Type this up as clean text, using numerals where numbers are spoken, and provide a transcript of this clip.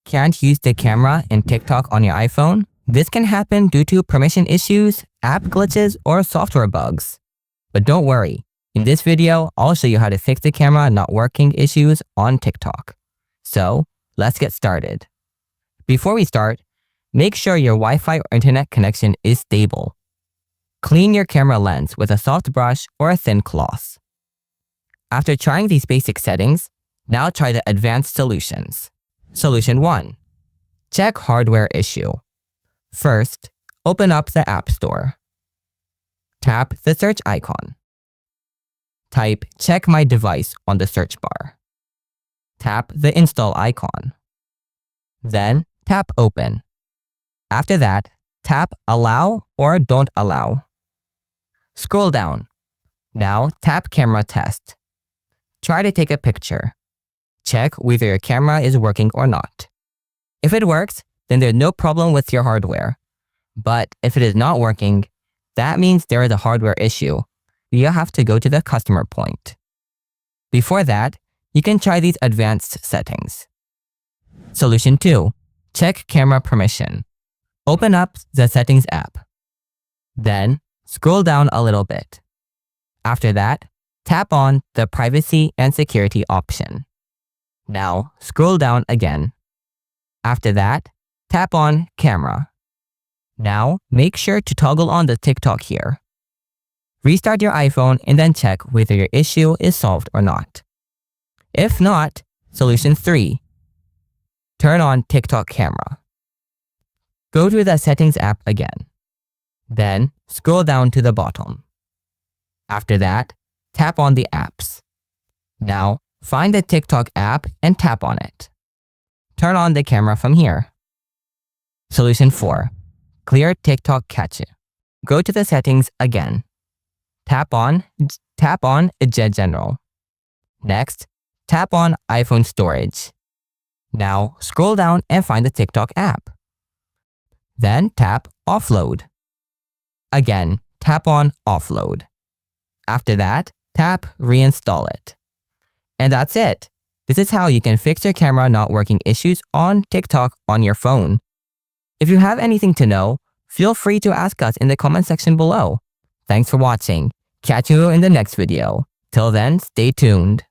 can't use the camera in TikTok on your iPhone? This can happen due to permission issues, app glitches, or software bugs. But don't worry, in this video, I'll show you how to fix the camera not working issues on TikTok. So, let's get started. Before we start, make sure your Wi-Fi or internet connection is stable. Clean your camera lens with a soft brush or a thin cloth. After trying these basic settings, now try the advanced solutions. Solution 1. Check hardware issue. First, open up the App Store. Tap the search icon. Type Check My Device on the search bar. Tap the install icon. Then tap Open. After that, tap Allow or Don't Allow. Scroll down. Now tap Camera Test. Try to take a picture. Check whether your camera is working or not. If it works, then there's no problem with your hardware. But if it is not working, that means there is a hardware issue. You have to go to the customer point. Before that, you can try these advanced settings. Solution 2. Check camera permission. Open up the Settings app. Then, scroll down a little bit. After that, tap on the Privacy and Security option. Now, scroll down again. After that, tap on Camera. Now, make sure to toggle on the TikTok here. Restart your iPhone and then check whether your issue is solved or not. If not, Solution 3. Turn on TikTok camera. Go to the Settings app again. Then, scroll down to the bottom. After that, tap on the apps. Now, find the TikTok app and tap on it. Turn on the camera from here. Solution 4. Clear TikTok cache. Go to the settings again. Tap on General. Next, tap on iPhone storage. Now, scroll down and find the TikTok app. Then tap Offload. Again, tap on Offload. After that, tap Reinstall it. And that's it. This is how you can fix your camera not working issues on TikTok on your phone. If you have anything to know, feel free to ask us in the comment section below. Thanks for watching. Catch you in the next video. Till then, stay tuned.